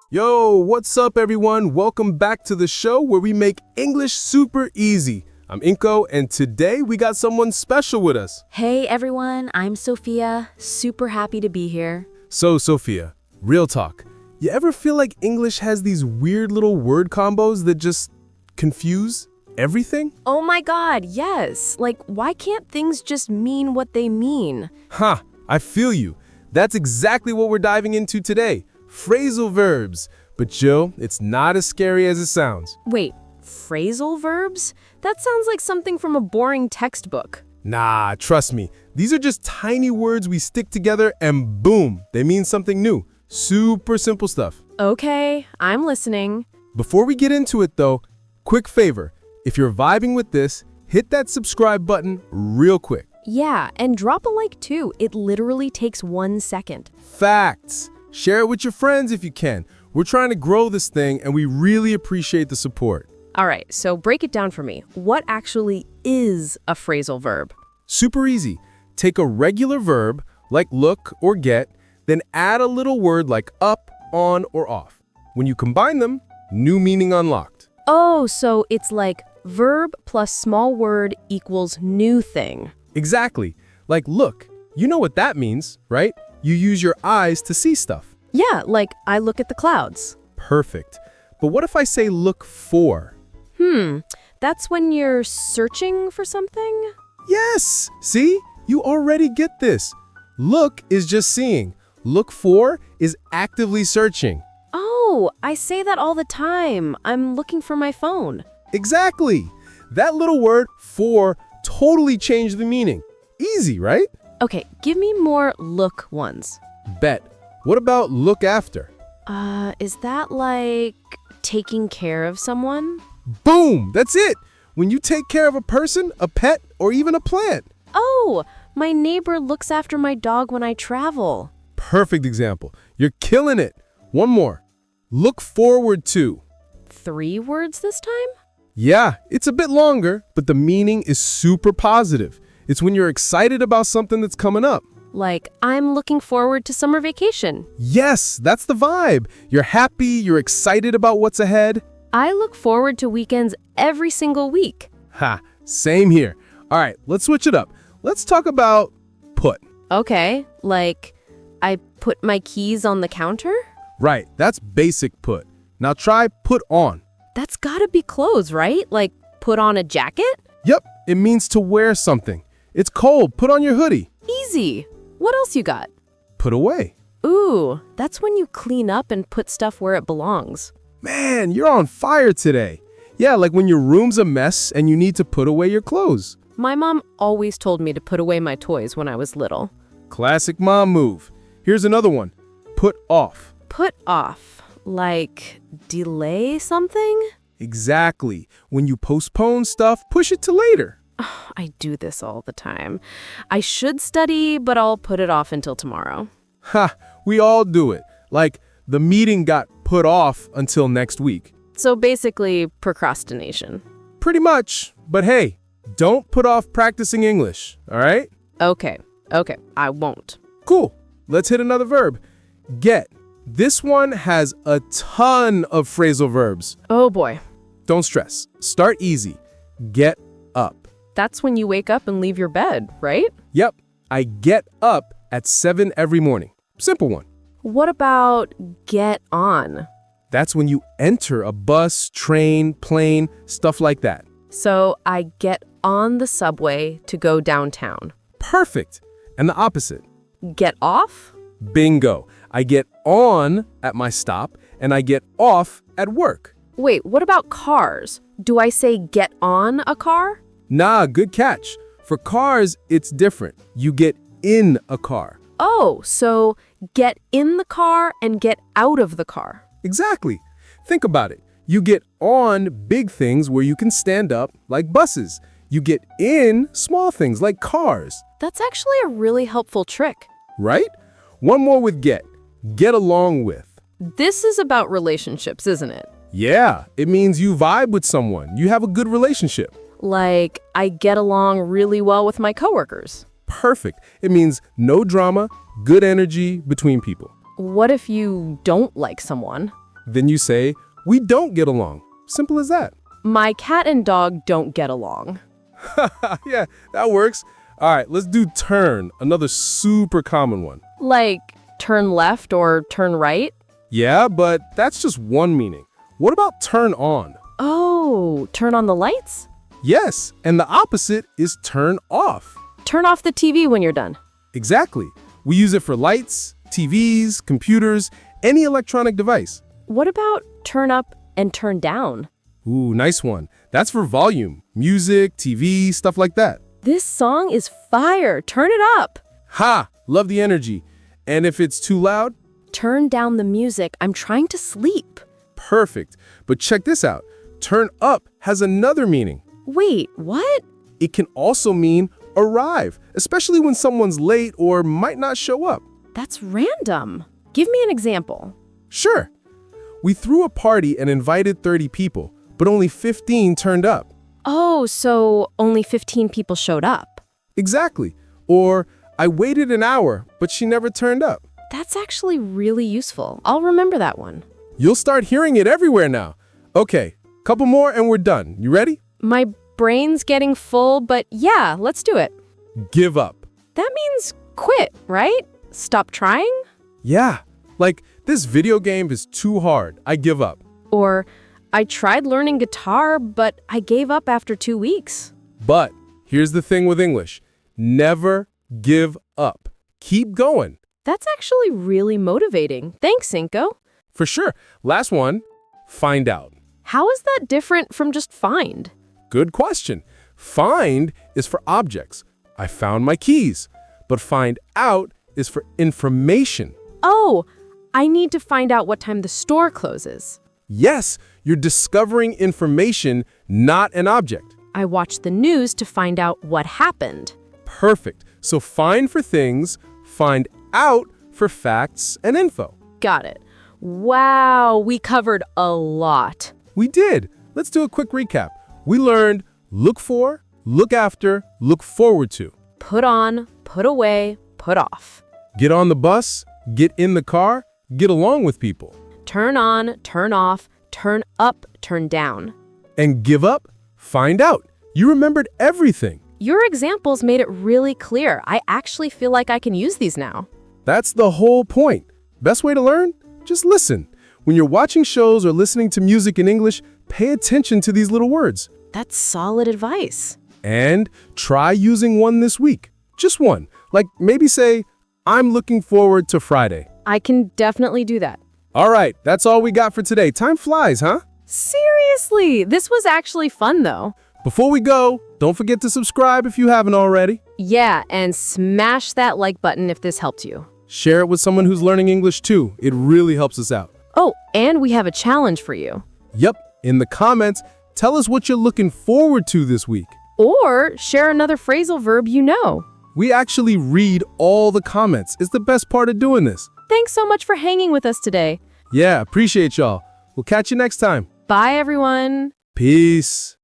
Yo, what's up everyone? Welcome back to the show where we make English super easy. I'm Inko, and today we got someone special with us. Hey everyone, I'm Sophia. Super happy to be here. So, Sophia, real talk. You ever feel like English has these weird little word combos that just confuse everything? Oh my god, yes. Like, why can't things just mean what they mean? Ha, I feel you. That's exactly what we're diving into today. Phrasal verbs. But Joe, it's not as scary as it sounds. Wait, phrasal verbs? That sounds like something from a boring textbook. Nah, trust me. These are just tiny words we stick together and boom, they mean something new. Super simple stuff. Okay, I'm listening. Before we get into it though, quick favor. If you're vibing with this, hit that subscribe button real quick. Yeah, and drop a like too. It literally takes 1 second. Facts. Share it with your friends if you can. We're trying to grow this thing and we really appreciate the support. All right, so break it down for me. What actually is a phrasal verb? Super easy. Take a regular verb, like look or get, then add a little word like up, on, or off. When you combine them, new meaning unlocked. Oh, so it's like verb plus small word equals new thing. Exactly. Like look, you know what that means, right? You use your eyes to see stuff. Yeah, like I look at the clouds. Perfect. But what if I say look for? That's when you're searching for something? Yes! See? You already get this. Look is just seeing. Look for is actively searching. Oh, I say that all the time. I'm looking for my phone. Exactly. That little word for totally changed the meaning. Easy, right? Okay, give me more look ones. Bet. What about look after? Is that like taking care of someone? Boom! That's it! When you take care of a person, a pet, or even a plant. Oh, my neighbor looks after my dog when I travel. Perfect example. You're killing it. One more. Look forward to. 3 words this time? Yeah, it's a bit longer, but the meaning is super positive. It's when you're excited about something that's coming up. Like, I'm looking forward to summer vacation. Yes, that's the vibe. You're happy, you're excited about what's ahead. I look forward to weekends every single week. Ha, same here. All right, let's switch it up. Let's talk about put. Okay, like, I put my keys on the counter? Right, that's basic put. Now try put on. That's gotta be clothes, right? Like, put on a jacket? Yep, it means to wear something. It's cold, put on your hoodie. Easy. What else you got? Put away. Ooh, that's when you clean up and put stuff where it belongs. Man, you're on fire today. Yeah, like when your room's a mess and you need to put away your clothes. My mom always told me to put away my toys when I was little. Classic mom move. Here's another one. Put off. Put off. Like, delay something? Exactly. When you postpone stuff, push it to later. I do this all the time. I should study, but I'll put it off until tomorrow. Ha, we all do it. Like, the meeting got put off until next week. So basically, procrastination. Pretty much. But hey, don't put off practicing English, all right? Okay, I won't. Cool. Let's hit another verb. Get. This one has a ton of phrasal verbs. Oh boy. Don't stress. Start easy. Get up. That's when you wake up and leave your bed, right? Yep. I get up at 7 every morning. Simple one. What about get on? That's when you enter a bus, train, plane, stuff like that. So I get on the subway to go downtown. Perfect. And the opposite. Get off? Bingo. I get on at my stop and I get off at work. Wait, what about cars? Do I say get on a car? Nah, good catch. For cars, it's different. You get in a car. Oh, so get in the car and get out of the car. Exactly. Think about it. You get on big things where you can stand up, like buses. You get in small things, like cars. That's actually a really helpful trick. Right? One more with get. Get along with. This is about relationships, isn't it? Yeah, it means you vibe with someone. You have a good relationship. Like, I get along really well with my coworkers. Perfect. It means no drama, good energy between people. What if you don't like someone? Then you say, we don't get along. Simple as that. My cat and dog don't get along. Yeah, that works. All right, let's do turn, another super common one. Like turn left or turn right? Yeah, but that's just one meaning. What about turn on? Oh, turn on the lights? Yes, and the opposite is turn off. Turn off the TV when you're done. Exactly. We use it for lights, TVs, computers, any electronic device. What about turn up and turn down? Ooh, nice one. That's for volume, music, TV, stuff like that. This song is fire. Turn it up. Ha! Love the energy. And if it's too loud? Turn down the music. I'm trying to sleep. Perfect. But check this out. Turn up has another meaning. Wait, what? It can also mean arrive, especially when someone's late or might not show up. That's random. Give me an example. Sure. We threw a party and invited 30 people, but only 15 turned up. Oh, so only 15 people showed up. Exactly. Or I waited an hour, but she never turned up. That's actually really useful. I'll remember that one. You'll start hearing it everywhere now. Okay, couple more and we're done. You ready? My brain's getting full, but yeah, let's do it. Give up. That means quit, right? Stop trying? Yeah, like this video game is too hard. I give up. Or I tried learning guitar, but I gave up after 2 weeks. But here's the thing with English. Never give up. Keep going. That's actually really motivating. Thanks, Cinco. For sure. Last one, find out. How is that different from just find? Good question. Find is for objects. I found my keys. But find out is for information. Oh, I need to find out what time the store closes. Yes, you're discovering information, not an object. I watch the news to find out what happened. Perfect. So find for things, find out for facts and info. Got it. Wow, we covered a lot. We did. Let's do a quick recap. We learned look for, look after, look forward to. Put on, put away, put off. Get on the bus, get in the car, get along with people. Turn on, turn off, turn up, turn down. And give up, find out. You remembered everything. Your examples made it really clear. I actually feel like I can use these now. That's the whole point. Best way to learn? Just listen. When you're watching shows or listening to music in English, pay attention to these little words. That's solid advice. And try using one this week. Just one. Like maybe say, I'm looking forward to Friday. I can definitely do that. All right, that's all we got for today. Time flies, huh? Seriously, this was actually fun though. Before we go, don't forget to subscribe if you haven't already. Yeah, and smash that like button if this helped you. Share it with someone who's learning English too. It really helps us out. Oh, and we have a challenge for you. Yep, in the comments, tell us what you're looking forward to this week. Or share another phrasal verb you know. We actually read all the comments. It's the best part of doing this. Thanks so much for hanging with us today. Yeah, appreciate y'all. We'll catch you next time. Bye, everyone. Peace.